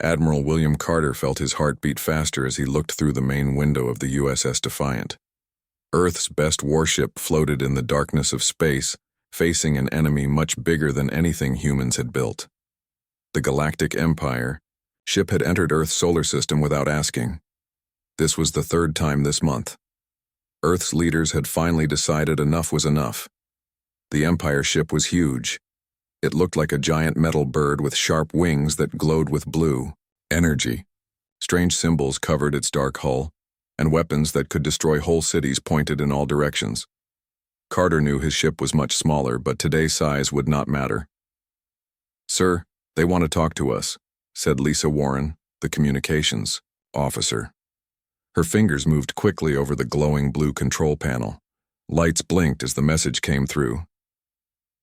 Admiral William Carter felt his heart beat faster as he looked through the main window of the USS Defiant. Earth's best warship floated in the darkness of space, facing an enemy much bigger than anything humans had built. The Galactic Empire ship had entered Earth's solar system without asking. This was the third time this month. Earth's leaders had finally decided enough was enough. The Empire ship was huge. It looked like a giant metal bird with sharp wings that glowed with blue energy. Strange symbols covered its dark hull, and weapons that could destroy whole cities pointed in all directions. Carter knew his ship was much smaller, but today's size would not matter. "Sir, they want to talk to us," said Lisa Warren, the communications officer. Her fingers moved quickly over the glowing blue control panel. Lights blinked as the message came through.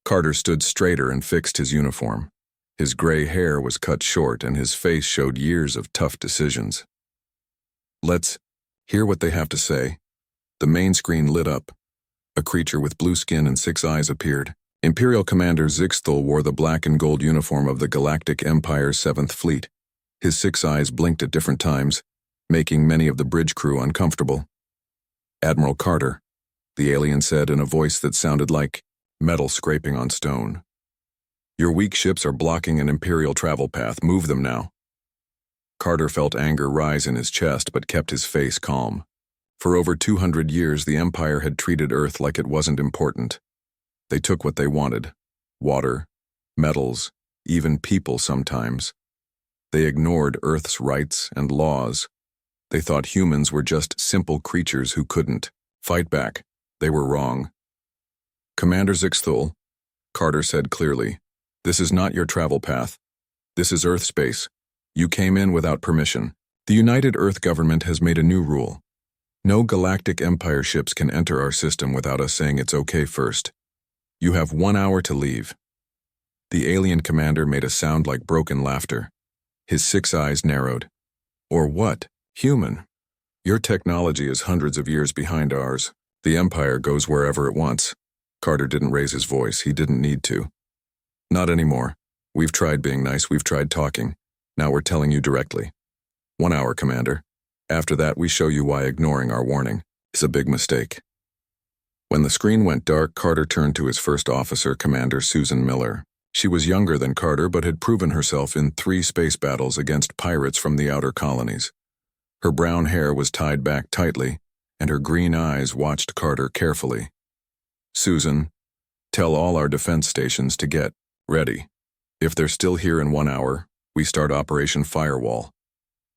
Carter stood straighter and fixed his uniform. His gray hair was cut short and his face showed years of tough decisions. "Let's hear what they have to say." The main screen lit up. A creature with blue skin and 6 eyes appeared. Imperial Commander Zixthal wore the black and gold uniform of the Galactic Empire's 7th Fleet. His 6 eyes blinked at different times, making many of the bridge crew uncomfortable. "Admiral Carter," the alien said in a voice that sounded like metal scraping on stone. "Your weak ships are blocking an Imperial travel path. Move them now." Carter felt anger rise in his chest but kept his face calm. For over 200 years, the Empire had treated Earth like it wasn't important. They took what they wanted: water, metals, even people sometimes. They ignored Earth's rights and laws. They thought humans were just simple creatures who couldn't fight back. They were wrong. "Commander Zixthal," Carter said clearly, "this is not your travel path. This is Earth space. You came in without permission. The United Earth government has made a new rule. No Galactic Empire ships can enter our system without us saying it's okay first. You have 1 hour to leave." The alien commander made a sound like broken laughter. His 6 eyes narrowed. "Or what? Human? Your technology is hundreds of years behind ours. The Empire goes wherever it wants." Carter didn't raise his voice. He didn't need to. "Not anymore. We've tried being nice. We've tried talking. Now we're telling you directly. 1 hour, Commander. After that, we show you why ignoring our warning is a big mistake." When the screen went dark, Carter turned to his first officer, Commander Susan Miller. She was younger than Carter but had proven herself in 3 space battles against pirates from the outer colonies. Her brown hair was tied back tightly, and her green eyes watched Carter carefully. "Susan, tell all our defense stations to get ready. If they're still here in 1 hour, we start Operation Firewall."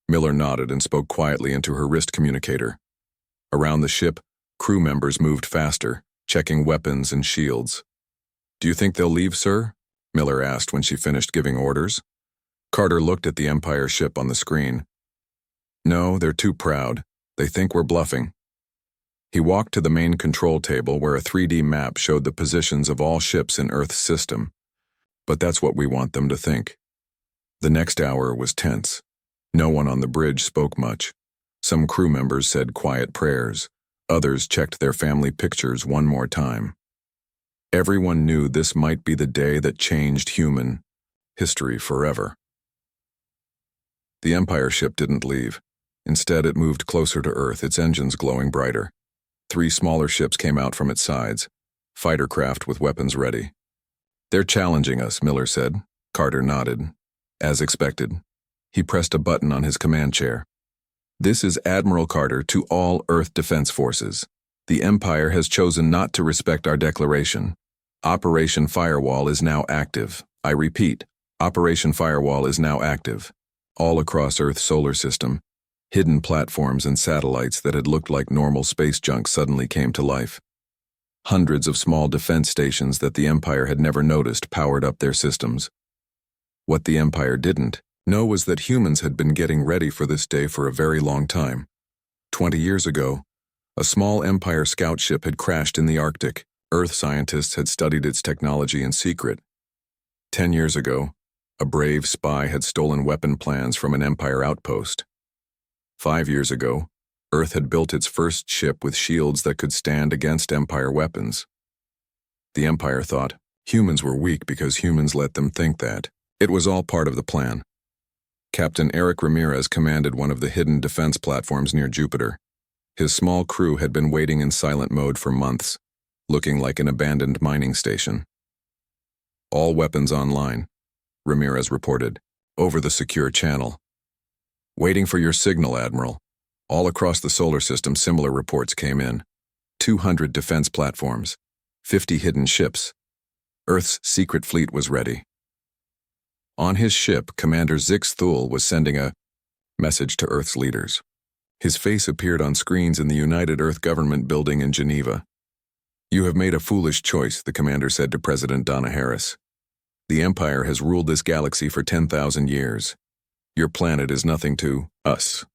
Miller nodded and spoke quietly into her wrist communicator. Around the ship, crew members moved faster, checking weapons and shields. "Do you think they'll leave, sir?" Miller asked when she finished giving orders. Carter looked at the Empire ship on the screen. "No, they're too proud. They think we're bluffing." He walked to the main control table where a 3D map showed the positions of all ships in Earth's system. "But that's what we want them to think." The next hour was tense. No one on the bridge spoke much. Some crew members said quiet prayers. Others checked their family pictures one more time. Everyone knew this might be the day that changed human history forever. The Empire ship didn't leave. Instead, it moved closer to Earth, its engines glowing brighter. 3 smaller ships came out from its sides, fighter craft with weapons ready. "They're challenging us," Miller said. Carter nodded. As expected. He pressed a button on his command chair. "This is Admiral Carter to all Earth Defense Forces. The Empire has chosen not to respect our declaration. Operation Firewall is now active. I repeat, Operation Firewall is now active. All across Earth's solar system, hidden platforms and satellites that had looked like normal space junk suddenly came to life. Hundreds of small defense stations that the Empire had never noticed powered up their systems. What the Empire didn't know was that humans had been getting ready for this day for a very long time. 20 years ago, a small Empire scout ship had crashed in the Arctic. Earth scientists had studied its technology in secret. 10 years ago, a brave spy had stolen weapon plans from an Empire outpost. 5 years ago, Earth had built its first ship with shields that could stand against Empire weapons. The Empire thought humans were weak because humans let them think that. It was all part of the plan. Captain Eric Ramirez commanded one of the hidden defense platforms near Jupiter. His small crew had been waiting in silent mode for months, looking like an abandoned mining station. "All weapons online," Ramirez reported, over the secure channel. "Waiting for your signal, Admiral." All across the solar system, similar reports came in. 200 defense platforms, 50 hidden ships. Earth's secret fleet was ready. On his ship, Commander Zix Thule was sending a message to Earth's leaders. His face appeared on screens in the United Earth Government building in Geneva. "You have made a foolish choice," the commander said to President Donna Harris. "The Empire has ruled this galaxy for 10,000 years. Your planet is nothing to us.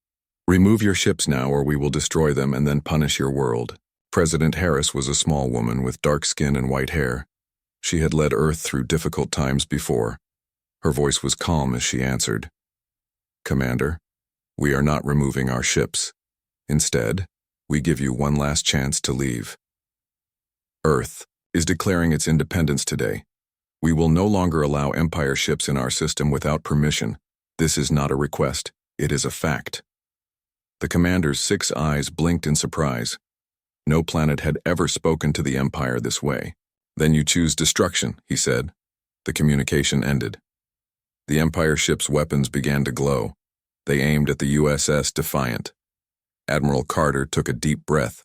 Remove your ships now, or we will destroy them and then punish your world." President Harris was a small woman with dark skin and white hair. She had led Earth through difficult times before. Her voice was calm as she answered, "Commander, we are not removing our ships. Instead, we give you one last chance to leave. Earth is declaring its independence today. We will no longer allow Empire ships in our system without permission. This is not a request, it is a fact." The commander's 6 eyes blinked in surprise. No planet had ever spoken to the Empire this way. "Then you choose destruction," he said. The communication ended. The Empire ship's weapons began to glow. They aimed at the USS Defiant. Admiral Carter took a deep breath.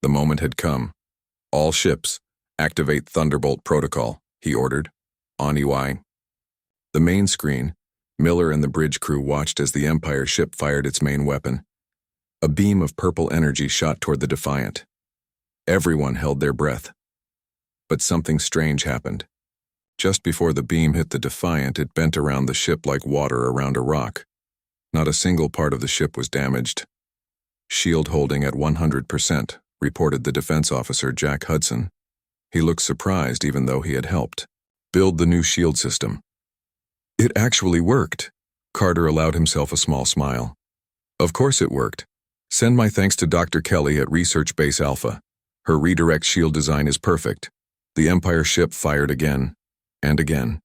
The moment had come. "All ships, activate Thunderbolt Protocol," he ordered. On EY. The main screen, Miller and the bridge crew watched as the Empire ship fired its main weapon. A beam of purple energy shot toward the Defiant. Everyone held their breath. But something strange happened. Just before the beam hit the Defiant, it bent around the ship like water around a rock. Not a single part of the ship was damaged. "Shield holding at 100%, reported the defense officer Jack Hudson. He looked surprised even though he had helped build the new shield system. "It actually worked." Carter allowed himself a small smile. "Of course it worked. Send my thanks to Dr. Kelly at Research Base Alpha. Her redirect shield design is perfect." The Empire ship fired again and again.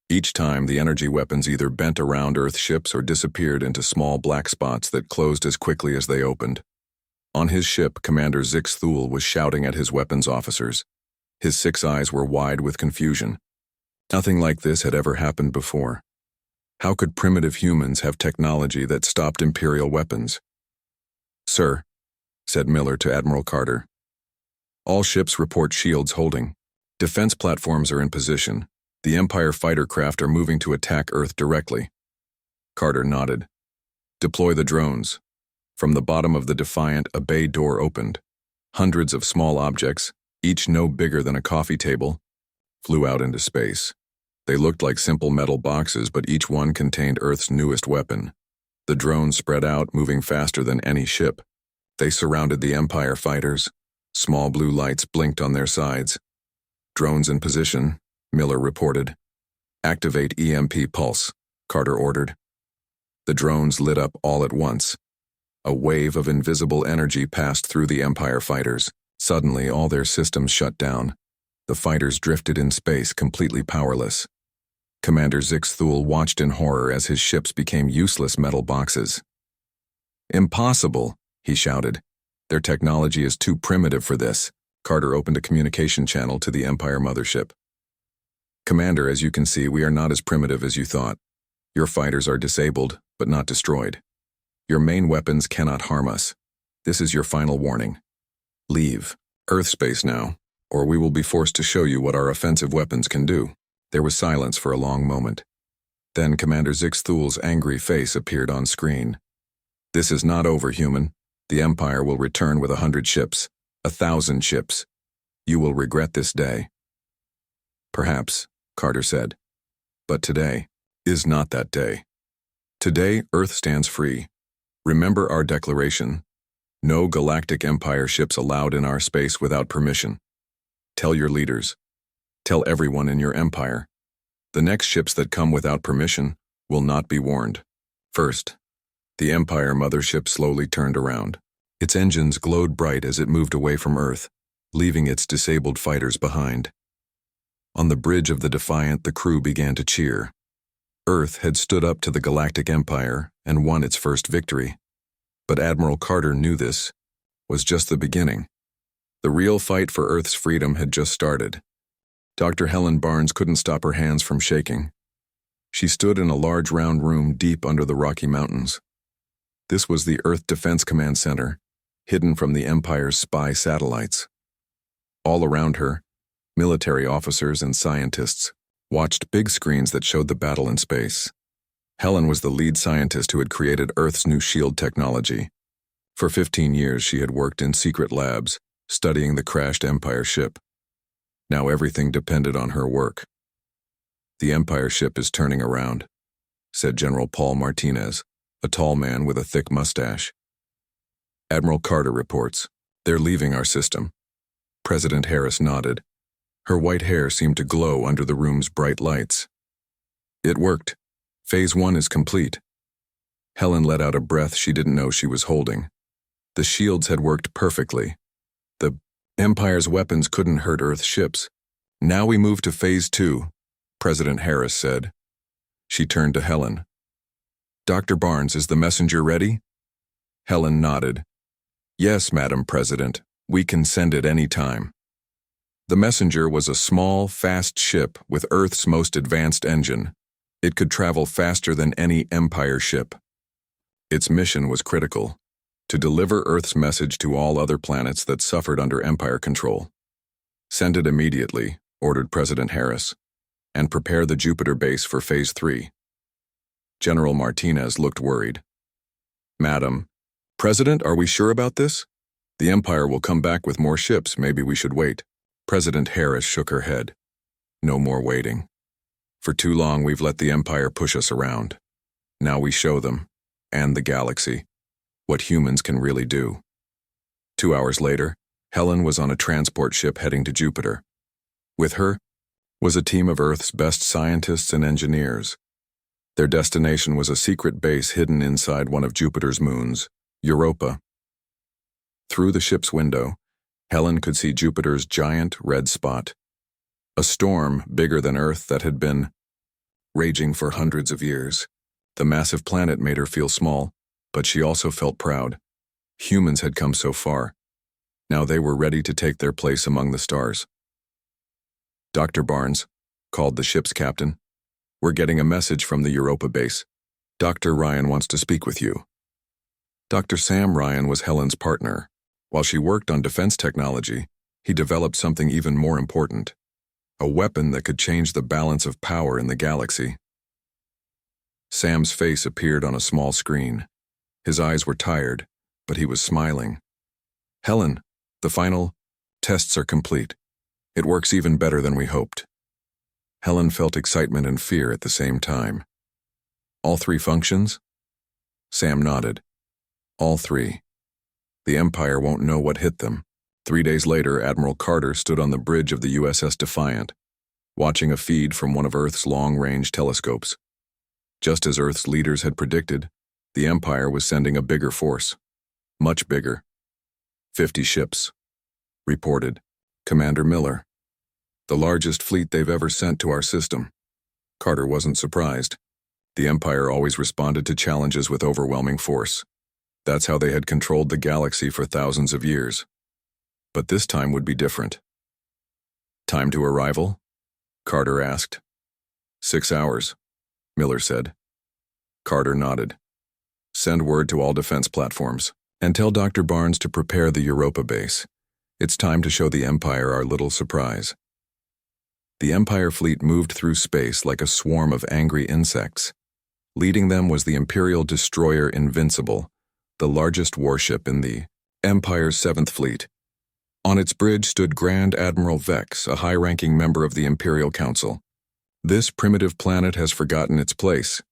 Each time, the energy weapons either bent around Earth ships or disappeared into small black spots that closed as quickly as they opened. On his ship, Commander Zix Thule was shouting at his weapons officers. His 6 eyes were wide with confusion. Nothing like this had ever happened before. How could primitive humans have technology that stopped Imperial weapons? "Sir," said Miller to Admiral Carter. "All ships report shields holding. Defense platforms are in position. The Empire fighter craft are moving to attack Earth directly." Carter nodded. "Deploy the drones." From the bottom of the Defiant, a bay door opened. Hundreds of small objects, each no bigger than a coffee table, flew out into space. They looked like simple metal boxes, but each one contained Earth's newest weapon. The drones spread out, moving faster than any ship. They surrounded the Empire fighters. Small blue lights blinked on their sides. "Drones in position," Miller reported. "Activate EMP pulse," Carter ordered. The drones lit up all at once. A wave of invisible energy passed through the Empire fighters. Suddenly, all their systems shut down. The fighters drifted in space, completely powerless. Commander Zix Thule watched in horror as his ships became useless metal boxes. "Impossible," he shouted. "Their technology is too primitive for this." Carter opened a communication channel to the Empire mothership. "Commander, as you can see, we are not as primitive as you thought. Your fighters are disabled, but not destroyed. Your main weapons cannot harm us. This is your final warning. Leave Earth space now, or we will be forced to show you what our offensive weapons can do." There was silence for a long moment. Then Commander Zix Thule's angry face appeared on screen. "This is not over, human. The Empire will return with 100 ships, 1,000 ships. You will regret this day." "Perhaps," Carter said. "But today is not that day. Today, Earth stands free. Remember our declaration. No Galactic Empire ships allowed in our space without permission. Tell your leaders. Tell everyone in your empire. The next ships that come without permission will not be warned." First, the Empire mothership slowly turned around. Its engines glowed bright as it moved away from Earth, leaving its disabled fighters behind. On the bridge of the Defiant, the crew began to cheer. Earth had stood up to the Galactic Empire and won its first victory. But Admiral Carter knew this was just the beginning. The real fight for Earth's freedom had just started. Dr. Helen Barnes couldn't stop her hands from shaking. She stood in a large round room deep under the Rocky Mountains. This was the Earth Defense Command Center, hidden from the Empire's spy satellites. All around her, military officers and scientists watched big screens that showed the battle in space. Helen was the lead scientist who had created Earth's new shield technology. For 15 years, she had worked in secret labs, studying the crashed Empire ship. Now everything depended on her work. "The Empire ship is turning around," said General Paul Martinez, a tall man with a thick mustache. "Admiral Carter reports, they're leaving our system." President Harris nodded. Her white hair seemed to glow under the room's bright lights. "It worked. Phase 1 is complete." Helen let out a breath she didn't know she was holding. The shields had worked perfectly. The Empire's weapons couldn't hurt Earth's ships. "Now we move to Phase 2, President Harris said. She turned to Helen. "Dr. Barnes, is the messenger ready?" Helen nodded. "Yes, Madam President. We can send it any time." The messenger was a small, fast ship with Earth's most advanced engine. It could travel faster than any Empire ship. Its mission was critical: to deliver Earth's message to all other planets that suffered under Empire control. "Send it immediately," ordered President Harris, "and prepare the Jupiter base for Phase 3. General Martinez looked worried. "Madam President, are we sure about this? The Empire will come back with more ships. Maybe we should wait." President Harris shook her head. "No more waiting. For too long we've let the Empire push us around. Now we show them, and the galaxy, what humans can really do." 2 hours later, Helen was on a transport ship heading to Jupiter. With her was a team of Earth's best scientists and engineers. Their destination was a secret base hidden inside one of Jupiter's moons, Europa. Through the ship's window, Helen could see Jupiter's giant red spot. A storm bigger than Earth that had been raging for hundreds of years. The massive planet made her feel small, but she also felt proud. Humans had come so far. Now they were ready to take their place among the stars. "Dr. Barnes," called the ship's captain, "we're getting a message from the Europa base. Dr. Ryan wants to speak with you." Dr. Sam Ryan was Helen's partner. While she worked on defense technology, he developed something even more important: a weapon that could change the balance of power in the galaxy. Sam's face appeared on a small screen. His eyes were tired, but he was smiling. "Helen, the final tests are complete. It works even better than we hoped." Helen felt excitement and fear at the same time. "All 3 functions?" Sam nodded. "All 3. The Empire won't know what hit them." 3 days later, Admiral Carter stood on the bridge of the USS Defiant, watching a feed from one of Earth's long-range telescopes. Just as Earth's leaders had predicted, the Empire was sending a bigger force. Much bigger. 50 ships, reported Commander Miller. "The largest fleet they've ever sent to our system." Carter wasn't surprised. The Empire always responded to challenges with overwhelming force. That's how they had controlled the galaxy for thousands of years. But this time would be different. "Time to arrival?" Carter asked. 6 hours, Miller said. Carter nodded. "Send word to all defense platforms, and tell Dr. Barnes to prepare the Europa base. It's time to show the Empire our little surprise." The Empire fleet moved through space like a swarm of angry insects. Leading them was the Imperial destroyer Invincible, the largest warship in the Empire's 7th Fleet. On its bridge stood Grand Admiral Vex, a high-ranking member of the Imperial Council. "This primitive planet has forgotten its place,"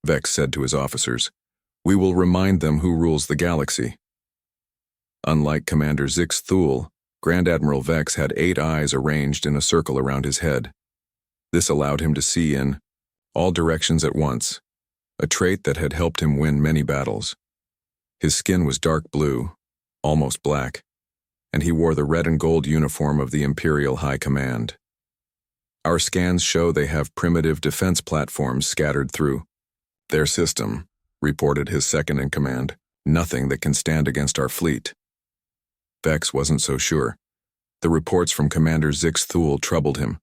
Vex said to his officers. "We will remind them who rules the galaxy." Unlike Commander Zix Thule, Grand Admiral Vex had 8 eyes arranged in a circle around his head. This allowed him to see in all directions at once, a trait that had helped him win many battles. His skin was dark blue, almost black, and he wore the red and gold uniform of the Imperial High Command. Our scans show they have primitive defense platforms scattered through their system, reported his second-in-command. Nothing that can stand against our fleet. Vex wasn't so sure. The reports from Commander Zix Thule troubled him.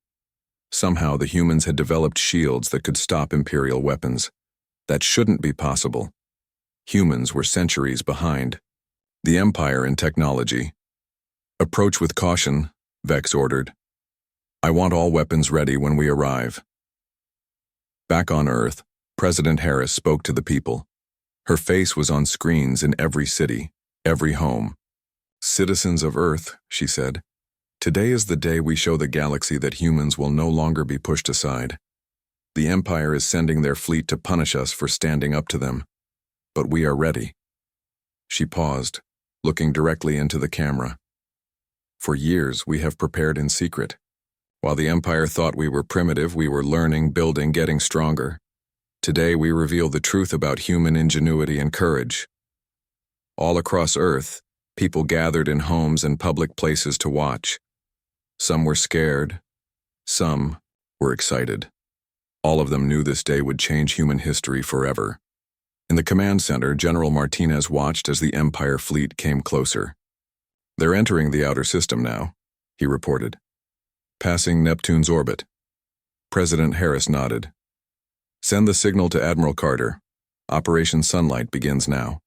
Somehow the humans had developed shields that could stop Imperial weapons. That shouldn't be possible. Humans were centuries behind. The Empire in technology. Approach with caution, Vex ordered. I want all weapons ready when we arrive. Back on Earth, President Harris spoke to the people. Her face was on screens in every city, every home. Citizens of Earth, she said, today is the day we show the galaxy that humans will no longer be pushed aside. The Empire is sending their fleet to punish us for standing up to them. But we are ready. She paused, looking directly into the camera. For years, we have prepared in secret. While the Empire thought we were primitive, we were learning, building, getting stronger. Today, we reveal the truth about human ingenuity and courage. All across Earth, people gathered in homes and public places to watch. Some were scared. Some were excited. All of them knew this day would change human history forever. In the command center, General Martinez watched as the Empire fleet came closer. They're entering the outer system now, he reported. Passing Neptune's orbit. President Harris nodded. Send the signal to Admiral Carter. Operation Sunlight begins now.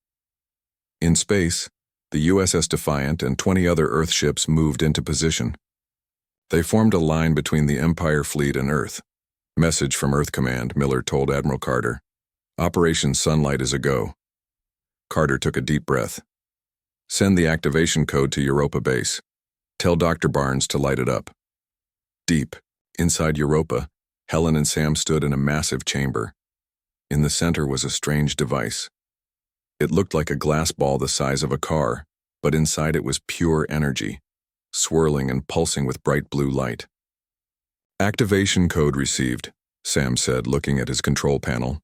In space, the USS Defiant and 20 other Earth ships moved into position. They formed a line between the Empire fleet and Earth. Message from Earth Command, Miller told Admiral Carter. Operation Sunlight is a go. Carter took a deep breath. Send the activation code to Europa base. Tell Dr. Barnes to light it up. Deep, inside Europa, Helen and Sam stood in a massive chamber. In the center was a strange device. It looked like a glass ball the size of a car, but inside it was pure energy, swirling and pulsing with bright blue light. Activation code received, Sam said, looking at his control panel.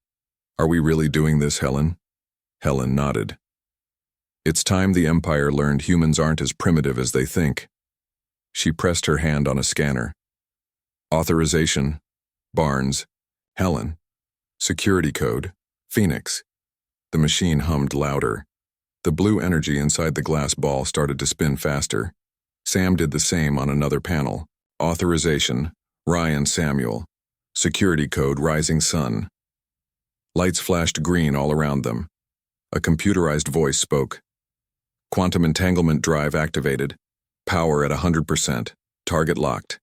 Are we really doing this, Helen? Helen nodded. It's time the Empire learned humans aren't as primitive as they think. She pressed her hand on a scanner. Authorization, Barnes, Helen. Security code, Phoenix. The machine hummed louder. The blue energy inside the glass ball started to spin faster. Sam did the same on another panel. Authorization, Ryan Samuel. Security code, Rising Sun. Lights flashed green all around them. A computerized voice spoke. Quantum entanglement drive activated. Power at 100%. Target locked.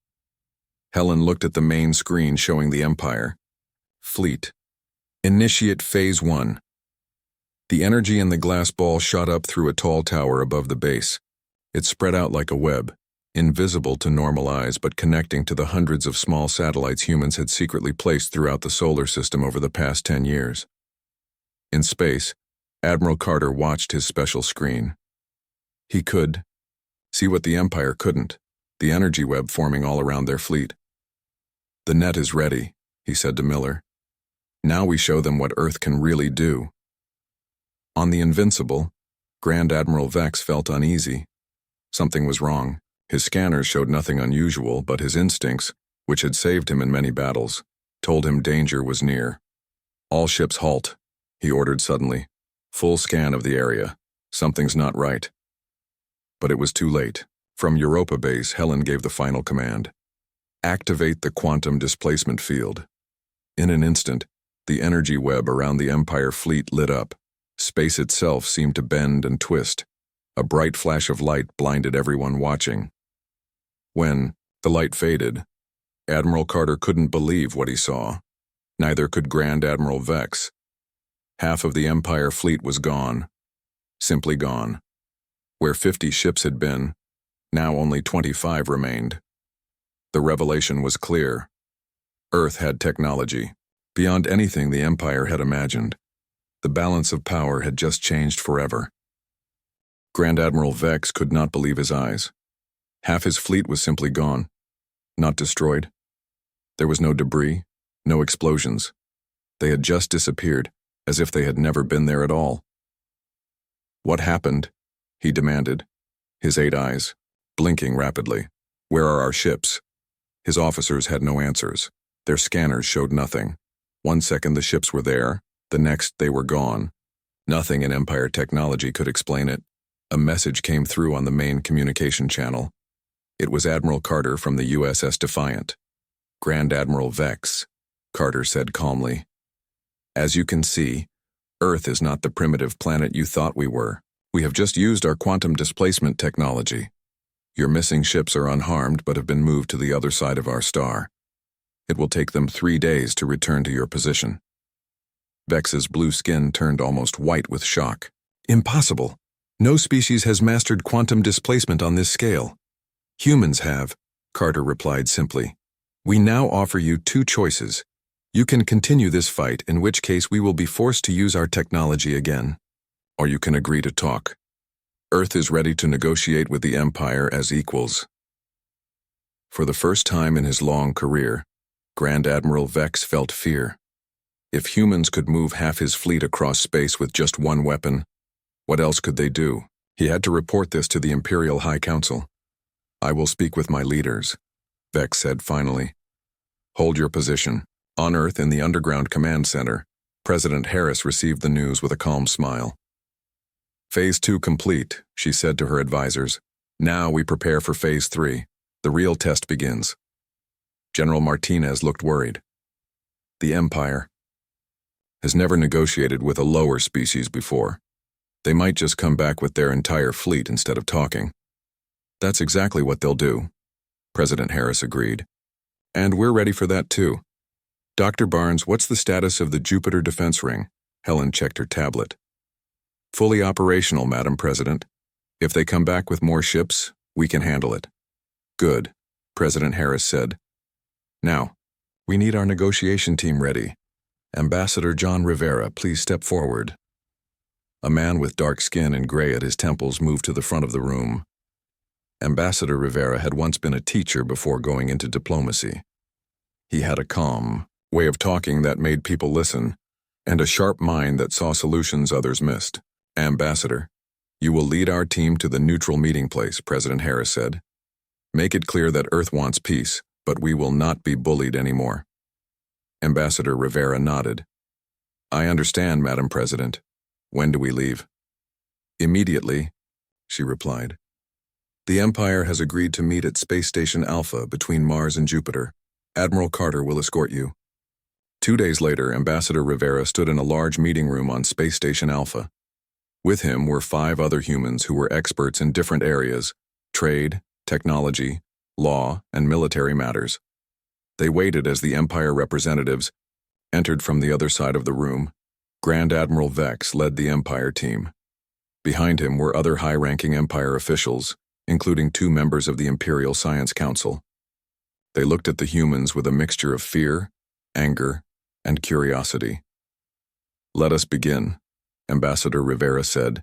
Helen looked at the main screen showing the Empire. Fleet. Initiate Phase 1. The energy in the glass ball shot up through a tall tower above the base. It spread out like a web, invisible to normal eyes but connecting to the hundreds of small satellites humans had secretly placed throughout the solar system over the past 10 years. In space, Admiral Carter watched his special screen. He could see what the Empire couldn't, the energy web forming all around their fleet. The net is ready, he said to Miller. Now we show them what Earth can really do. On the Invincible, Grand Admiral Vex felt uneasy. Something was wrong. His scanners showed nothing unusual, but his instincts, which had saved him in many battles, told him danger was near. All ships halt, he ordered suddenly. Full scan of the area. Something's not right. But it was too late. From Europa base, Helen gave the final command. Activate the quantum displacement field. In an instant, the energy web around the Empire fleet lit up. Space itself seemed to bend and twist. A bright flash of light blinded everyone watching. When the light faded, Admiral Carter couldn't believe what he saw. Neither could Grand Admiral Vex. Half of the Empire fleet was gone. Simply gone. Where 50 ships had been, now only 25 remained. The revelation was clear. Earth had technology, beyond anything the Empire had imagined. The balance of power had just changed forever. Grand Admiral Vex could not believe his eyes. Half his fleet was simply gone, not destroyed. There was no debris, no explosions. They had just disappeared, as if they had never been there at all. What happened? He demanded, his 8 eyes blinking rapidly. Where are our ships? His officers had no answers. Their scanners showed nothing. 1 second the ships were there, the next they were gone. Nothing in Empire technology could explain it. A message came through on the main communication channel. It was Admiral Carter from the USS Defiant. "Grand Admiral Vex," Carter said calmly. "As you can see, Earth is not the primitive planet you thought we were. We have just used our quantum displacement technology. Your missing ships are unharmed but have been moved to the other side of our star. It will take them 3 days to return to your position." Vex's blue skin turned almost white with shock. "Impossible. No species has mastered quantum displacement on this scale." "Humans have," Carter replied simply. "We now offer you 2 choices. You can continue this fight, in which case we will be forced to use our technology again. Or you can agree to talk. Earth is ready to negotiate with the Empire as equals." For the first time in his long career, Grand Admiral Vex felt fear. If humans could move half his fleet across space with just 1 weapon, what else could they do? He had to report this to the Imperial High Council. "I will speak with my leaders," Vex said finally. "Hold your position." On Earth in the Underground Command Center, President Harris received the news with a calm smile. "Phase 2 complete," she said to her advisors. "Now we prepare for Phase 3. The real test begins." General Martinez looked worried. "The Empire has never negotiated with a lower species before. They might just come back with their entire fleet instead of talking." "That's exactly what they'll do," President Harris agreed. "And we're ready for that too. Dr. Barnes, what's the status of the Jupiter defense ring?" Helen checked her tablet. "Fully operational, Madam President. If they come back with more ships, we can handle it." "Good," President Harris said. "Now, we need our negotiation team ready. Ambassador John Rivera, please step forward." A man with dark skin and gray at his temples moved to the front of the room. Ambassador Rivera had once been a teacher before going into diplomacy. He had a calm way of talking that made people listen, and a sharp mind that saw solutions others missed. "Ambassador, you will lead our team to the neutral meeting place," President Harris said. "Make it clear that Earth wants peace, but we will not be bullied anymore." Ambassador Rivera nodded. "I understand, Madam President. When do we leave?" "Immediately," she replied. "The Empire has agreed to meet at Space Station Alpha between Mars and Jupiter. Admiral Carter will escort you." 2 days later, Ambassador Rivera stood in a large meeting room on Space Station Alpha. With him were 5 other humans who were experts in different areas: trade, technology, law, and military matters. They waited as the Empire representatives entered from the other side of the room. Grand Admiral Vex led the Empire team. Behind him were other high-ranking Empire officials, including 2 members of the Imperial Science Council. They looked at the humans with a mixture of fear, anger, and curiosity. "Let us begin," Ambassador Rivera said,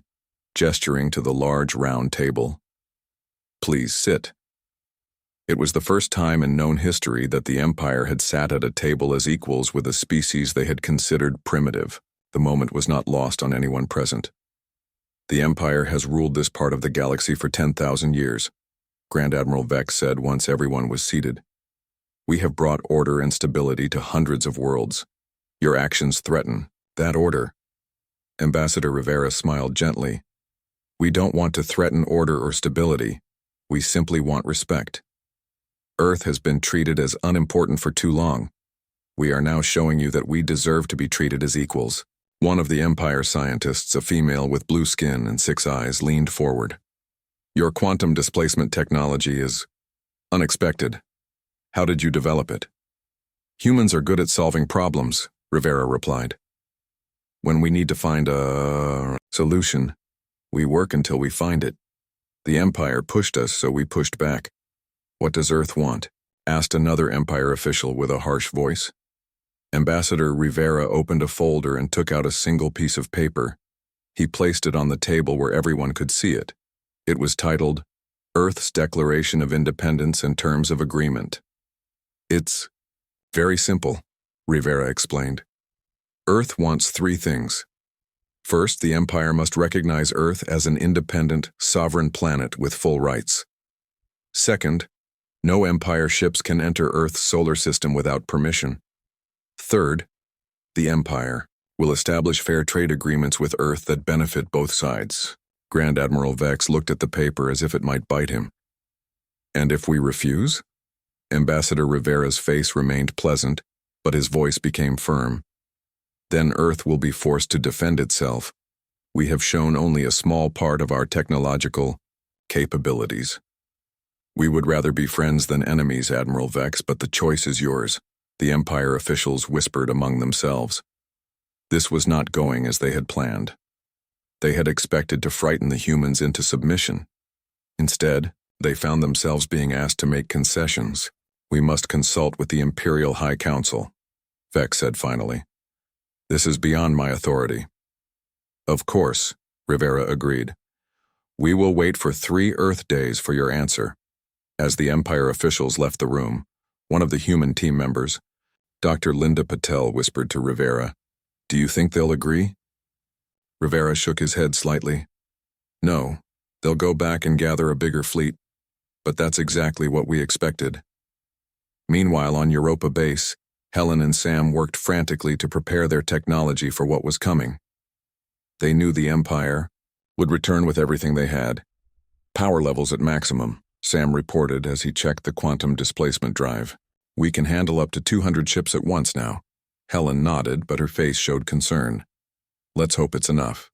gesturing to the large round table. "Please sit." It was the first time in known history that the Empire had sat at a table as equals with a species they had considered primitive. The moment was not lost on anyone present. "The Empire has ruled this part of the galaxy for 10,000 years, Grand Admiral Vex said once everyone was seated. "We have brought order and stability to hundreds of worlds. Your actions threaten that order." Ambassador Rivera smiled gently. "We don't want to threaten order or stability. We simply want respect. Earth has been treated as unimportant for too long. We are now showing you that we deserve to be treated as equals." One of the Empire scientists, a female with blue skin and 6 eyes, leaned forward. "Your quantum displacement technology is unexpected. How did you develop it?" "Humans are good at solving problems," Rivera replied. "When we need to find a solution, we work until we find it. The Empire pushed us, so we pushed back." "What does Earth want?" asked another Empire official with a harsh voice. Ambassador Rivera opened a folder and took out a single piece of paper. He placed it on the table where everyone could see it. It was titled, "Earth's Declaration of Independence and Terms of Agreement." "It's very simple," Rivera explained. "Earth wants 3 things. First, the Empire must recognize Earth as an independent, sovereign planet with full rights. Second, No Empire ships can enter Earth's solar system without permission. Third, the Empire will establish fair trade agreements with Earth that benefit both sides. Grand Admiral Vex looked at the paper as if it might bite him. And if we refuse? Ambassador Rivera's face remained pleasant, but his voice became firm. Then Earth will be forced to defend itself. We have shown only a small part of our technological capabilities. We would rather be friends than enemies, Admiral Vex, but the choice is yours, the Empire officials whispered among themselves. This was not going as they had planned. They had expected to frighten the humans into submission. Instead, they found themselves being asked to make concessions. We must consult with the Imperial High Council, Vex said finally. This is beyond my authority. Of course, Rivera agreed. We will wait for 3 Earth days for your answer. As the Empire officials left the room, one of the human team members, Dr. Linda Patel, whispered to Rivera, "Do you think they'll agree?" Rivera shook his head slightly. "No, they'll go back and gather a bigger fleet. But that's exactly what we expected." Meanwhile, on Europa base, Helen and Sam worked frantically to prepare their technology for what was coming. They knew the Empire would return with everything they had. "Power levels at maximum," Sam reported as he checked the quantum displacement drive. "We can handle up to 200 ships at once now." Helen nodded, but her face showed concern. "Let's hope it's enough."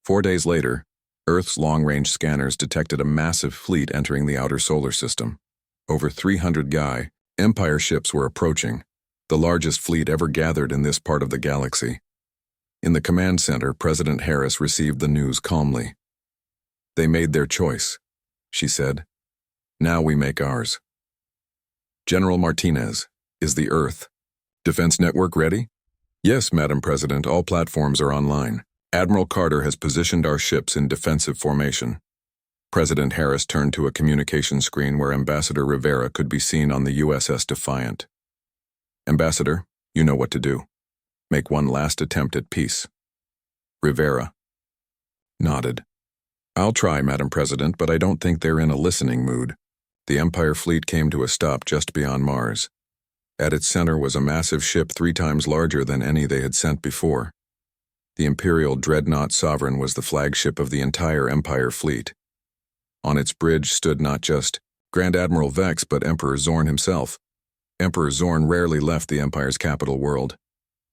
4 days later, Earth's long-range scanners detected a massive fleet entering the outer solar system. Over 300 Empire ships were approaching, the largest fleet ever gathered in this part of the galaxy. In the command center, President Harris received the news calmly. "They made their choice," she said. "Now we make ours." "General Martinez, is the Earth Defense Network ready?" "Yes, Madam President, all platforms are online. Admiral Carter has positioned our ships in defensive formation." President Harris turned to a communication screen where Ambassador Rivera could be seen on the USS Defiant. "Ambassador, you know what to do. Make one last attempt at peace." Rivera nodded. "I'll try, Madam President, but I don't think they're in a listening mood." The Empire fleet came to a stop just beyond Mars. At its center was a massive ship 3 times larger than any they had sent before. The Imperial Dreadnought Sovereign was the flagship of the entire Empire fleet. On its bridge stood not just Grand Admiral Vex, but Emperor Zorn himself. Emperor Zorn rarely left the Empire's capital world.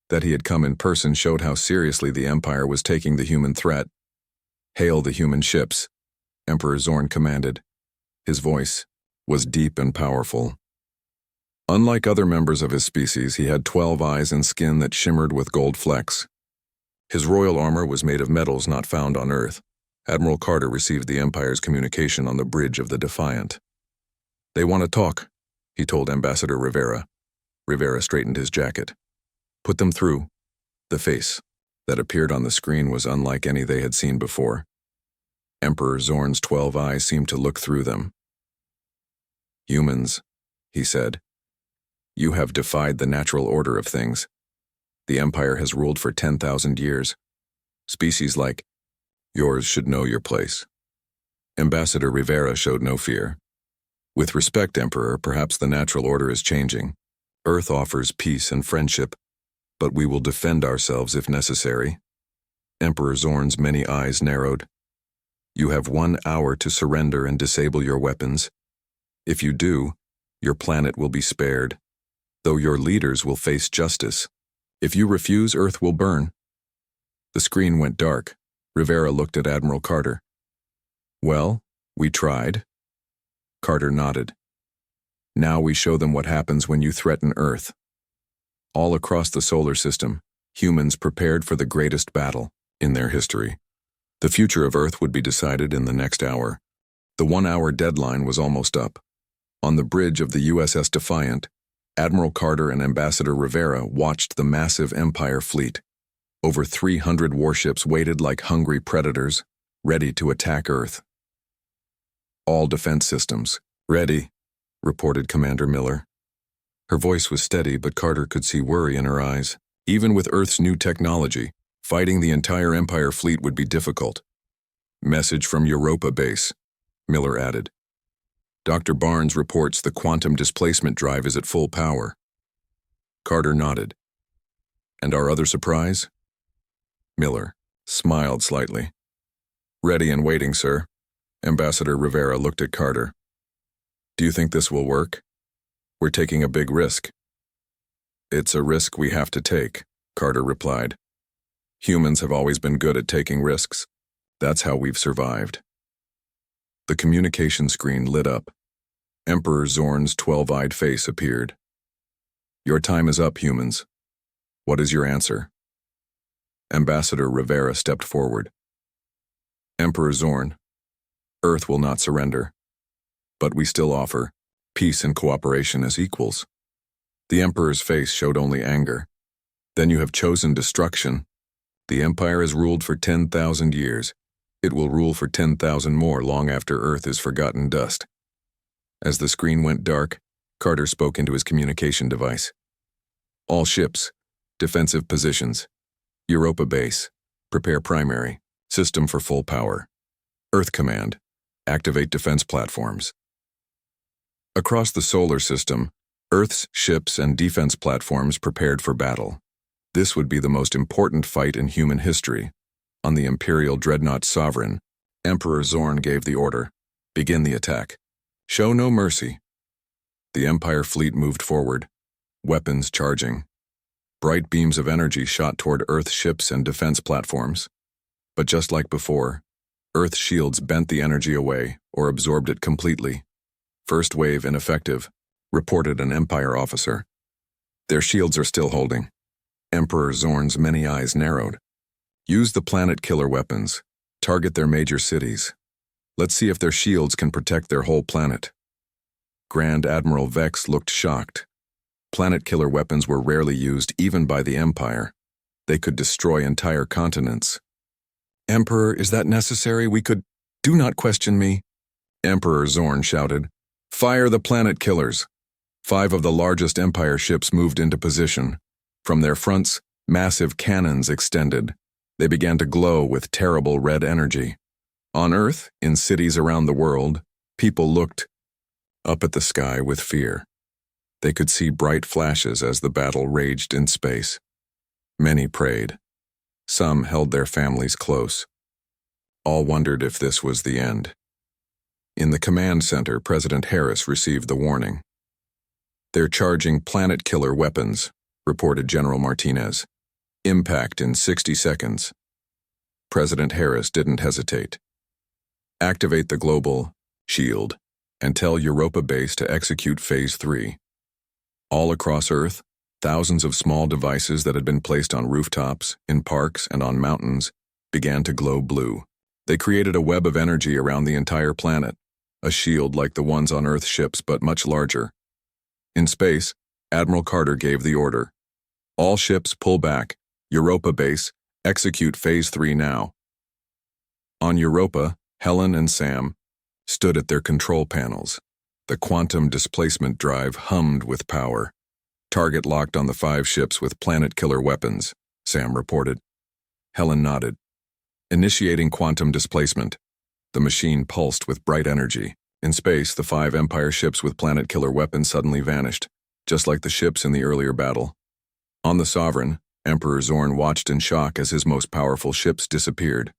That he had come in person showed how seriously the Empire was taking the human threat. "Hail the human ships," Emperor Zorn commanded. His voice was deep and powerful. Unlike other members of his species, he had 12 eyes and skin that shimmered with gold flecks. His royal armor was made of metals not found on Earth. Admiral Carter received the Empire's communication on the bridge of the Defiant. "They want to talk," he told Ambassador Rivera. Rivera straightened his jacket. "Put them through." The face that appeared on the screen was unlike any they had seen before. Emperor Zorn's 12 eyes seemed to look through them. "Humans," he said, "you have defied the natural order of things. The Empire has ruled for 10,000 years. Species like yours should know your place." Ambassador Rivera showed no fear. "With respect, Emperor, perhaps the natural order is changing. Earth offers peace and friendship, but we will defend ourselves if necessary." Emperor Zorn's many eyes narrowed. "You have 1 hour to surrender and disable your weapons. If you do, your planet will be spared, though your leaders will face justice. If you refuse, Earth will burn." The screen went dark. Rivera looked at Admiral Carter. "Well, we tried." Carter nodded. "Now we show them what happens when you threaten Earth." All across the solar system, humans prepared for the greatest battle in their history. The future of Earth would be decided in the next hour. The 1-hour deadline was almost up. On the bridge of the USS Defiant, Admiral Carter and Ambassador Rivera watched the massive Empire fleet. Over 300 warships waited like hungry predators, ready to attack Earth. "All defense systems ready," reported Commander Miller. Her voice was steady, but Carter could see worry in her eyes. Even with Earth's new technology, fighting the entire Empire fleet would be difficult. "Message from Europa base," Miller added. Dr. Barnes reports the quantum displacement drive is at full power. Carter nodded. And our other surprise? Miller smiled slightly. Ready and waiting, sir. Ambassador Rivera looked at Carter. Do you think this will work? We're taking a big risk. It's a risk we have to take, Carter replied. Humans have always been good at taking risks. That's how we've survived. The communication screen lit up. Emperor Zorn's 12-eyed face appeared. Your time is up, humans. What is your answer? Ambassador Rivera stepped forward. Emperor Zorn, Earth will not surrender, but we still offer peace and cooperation as equals. The Emperor's face showed only anger. Then you have chosen destruction. The Empire has ruled for 10,000 years. It will rule for 10,000 more long after Earth is forgotten dust. As the screen went dark, Carter spoke into his communication device. All ships, defensive positions. Europa base, prepare primary, system for full power. Earth command, activate defense platforms. Across the solar system, Earth's ships and defense platforms prepared for battle. This would be the most important fight in human history. On the Imperial Dreadnought Sovereign, Emperor Zorn gave the order, begin the attack. Show no mercy. The Empire fleet moved forward, weapons charging. Bright beams of energy shot toward Earth ships and defense platforms. But just like before, Earth shields bent the energy away or absorbed it completely. First wave ineffective, reported an Empire officer. Their shields are still holding. Emperor Zorn's many eyes narrowed. Use the planet killer weapons. Target their major cities. Let's see if their shields can protect their whole planet. Grand Admiral Vex looked shocked. Planet killer weapons were rarely used even by the Empire. They could destroy entire continents. Emperor, is that necessary? Do not question me. Emperor Zorn shouted. Fire the planet killers. 5 of the largest Empire ships moved into position. From their fronts, massive cannons extended. They began to glow with terrible red energy. On Earth, in cities around the world, people looked up at the sky with fear. They could see bright flashes as the battle raged in space. Many prayed. Some held their families close. All wondered if this was the end. In the command center, President Harris received the warning. They're charging planet killer weapons, reported General Martinez. Impact in 60 seconds. President Harris didn't hesitate. Activate the global shield and tell Europa base to execute Phase 3. All across Earth, thousands of small devices that had been placed on rooftops, in parks, and on mountains began to glow blue. They created a web of energy around the entire planet, a shield like the ones on Earth ships but much larger. In space, Admiral Carter gave the order. All ships pull back. Europa base, execute Phase 3 now. On Europa, Helen and Sam stood at their control panels. The quantum displacement drive hummed with power. Target locked on the 5 ships with planet killer weapons, Sam reported. Helen nodded. Initiating quantum displacement. The machine pulsed with bright energy. In space, the 5 Empire ships with planet killer weapons suddenly vanished, just like the ships in the earlier battle. On the Sovereign, Emperor Zorn watched in shock as his most powerful ships disappeared.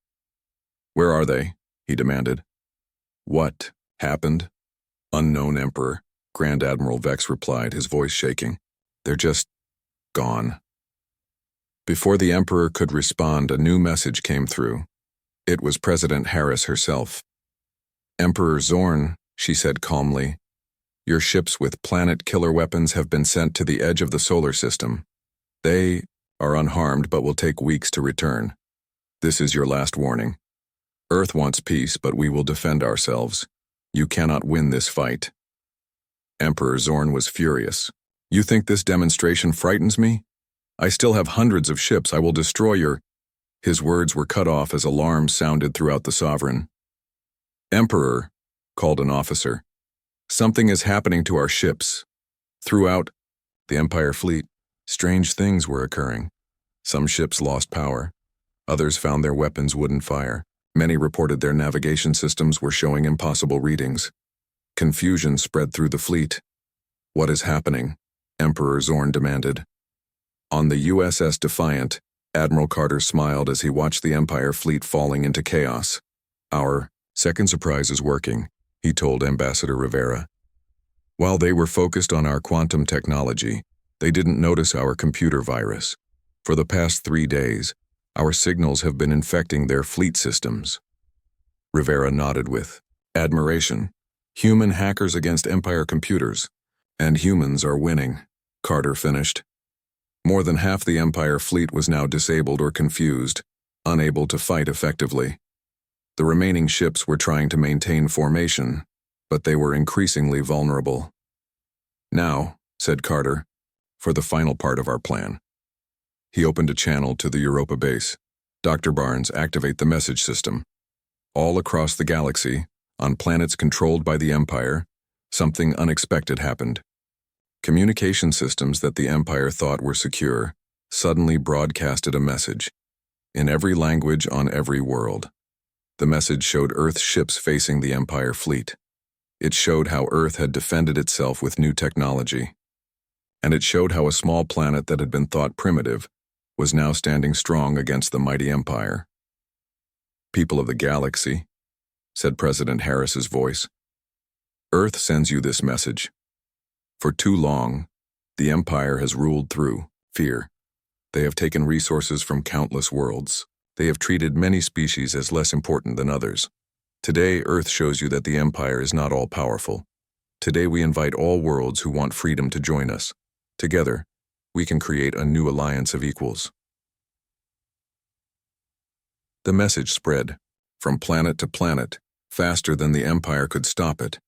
Where are they? He demanded. What happened? Unknown Emperor, Grand Admiral Vex replied, his voice shaking. They're just gone. Before the Emperor could respond, a new message came through. It was President Harris herself. Emperor Zorn, she said calmly, your ships with planet killer weapons have been sent to the edge of the solar system. They are unharmed but will take weeks to return. This is your last warning. Earth wants peace, but we will defend ourselves. You cannot win this fight. Emperor Zorn was furious. You think this demonstration frightens me? I still have hundreds of ships. I will destroy your... His words were cut off as alarms sounded throughout the Sovereign. Emperor, called an officer. Something is happening to our ships. Throughout the Empire fleet, strange things were occurring. Some ships lost power. Others found their weapons wouldn't fire. Many reported their navigation systems were showing impossible readings. Confusion spread through the fleet. "What is happening?" Emperor Zorn demanded. On the USS Defiant, Admiral Carter smiled as he watched the Empire fleet falling into chaos. "Our second surprise is working," he told Ambassador Rivera. "While they were focused on our quantum technology, they didn't notice our computer virus. For the past 3 days, our signals have been infecting their fleet systems." Rivera nodded with admiration. "Human hackers against Empire computers. And humans are winning," Carter finished. More than half the Empire fleet was now disabled or confused, unable to fight effectively. The remaining ships were trying to maintain formation, but they were increasingly vulnerable. "Now," said Carter, "for the final part of our plan." He opened a channel to the Europa base. "Dr. Barnes, activate the message system." All across the galaxy, on planets controlled by the Empire, something unexpected happened. Communication systems that the Empire thought were secure suddenly broadcasted a message. In every language on every world. The message showed Earth ships facing the Empire fleet. It showed how Earth had defended itself with new technology. And it showed how a small planet that had been thought primitive was now standing strong against the mighty Empire. "People of the galaxy," said President Harris's voice, "Earth sends you this message. For too long, the Empire has ruled through fear. They have taken resources from countless worlds. They have treated many species as less important than others. Today, Earth shows you that the Empire is not all-powerful. Today we invite all worlds who want freedom to join us. Together, we can create a new alliance of equals." The message spread, from planet to planet, faster than the Empire could stop it.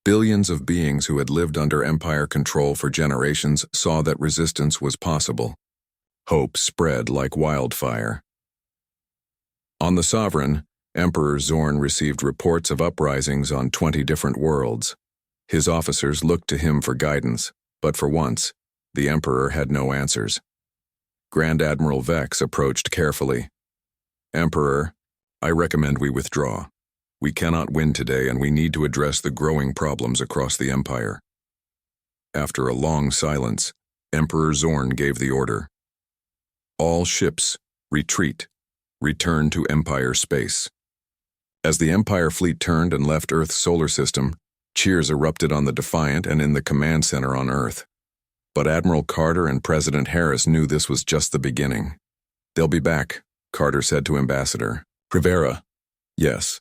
Billions of beings who had lived under Empire control for generations saw that resistance was possible. Hope spread like wildfire. On the Sovereign, Emperor Zorn received reports of uprisings on 20 different worlds. His officers looked to him for guidance, but for once, the Emperor had no answers. Grand Admiral Vex approached carefully. "Emperor, I recommend we withdraw. We cannot win today, and we need to address the growing problems across the Empire." After a long silence, Emperor Zorn gave the order. "All ships, retreat. Return to Empire space." As the Empire fleet turned and left Earth's solar system, cheers erupted on the Defiant and in the command center on Earth. But Admiral Carter and President Harris knew this was just the beginning. "They'll be back," Carter said to Ambassador Rivera. "Yes,"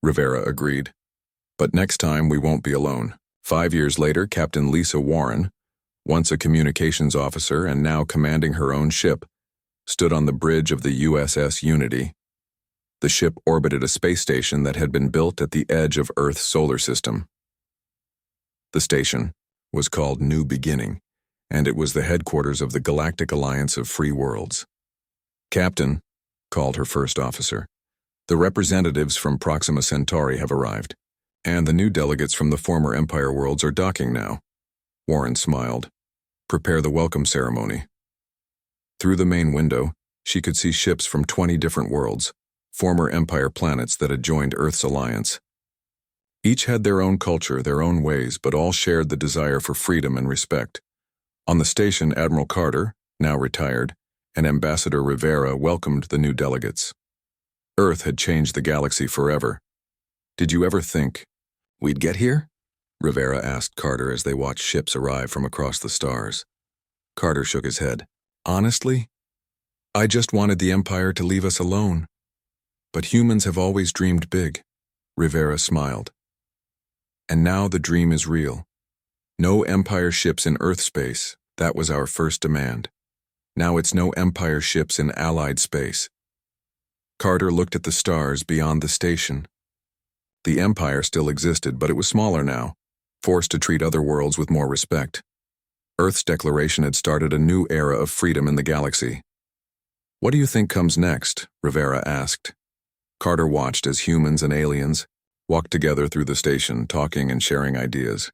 Rivera agreed. "But next time we won't be alone." 5 years later, Captain Lisa Warren, once a communications officer and now commanding her own ship, stood on the bridge of the USS Unity. The ship orbited a space station that had been built at the edge of Earth's solar system. The station was called New Beginning, and it was the headquarters of the Galactic Alliance of Free Worlds. "Captain," called her first officer, "the representatives from Proxima Centauri have arrived, and the new delegates from the former Empire worlds are docking now." Warren smiled. "Prepare the welcome ceremony." Through the main window, she could see ships from 20 different worlds, former Empire planets that had joined Earth's alliance. Each had their own culture, their own ways, but all shared the desire for freedom and respect. On the station, Admiral Carter, now retired, and Ambassador Rivera welcomed the new delegates. Earth had changed the galaxy forever. "Did you ever think we'd get here?" Rivera asked Carter as they watched ships arrive from across the stars. Carter shook his head. "Honestly, I just wanted the Empire to leave us alone. But humans have always dreamed big." Rivera smiled. "And now the dream is real. No Empire ships in Earth space, that was our first demand. Now it's no Empire ships in Allied space." Carter looked at the stars beyond the station. The Empire still existed, but it was smaller now, forced to treat other worlds with more respect. Earth's declaration had started a new era of freedom in the galaxy. "What do you think comes next?" Rivera asked. Carter watched as humans and aliens walked together through the station, talking and sharing ideas.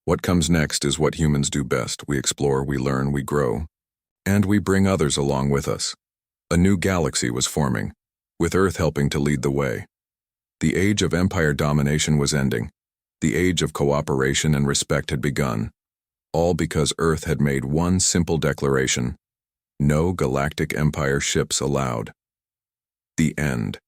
"What comes next is what humans do best. We explore, we learn, we grow. And we bring others along with us." A new galaxy was forming, with Earth helping to lead the way. The age of Empire domination was ending. The age of cooperation and respect had begun, all because Earth had made one simple declaration: no Galactic Empire ships allowed. The end.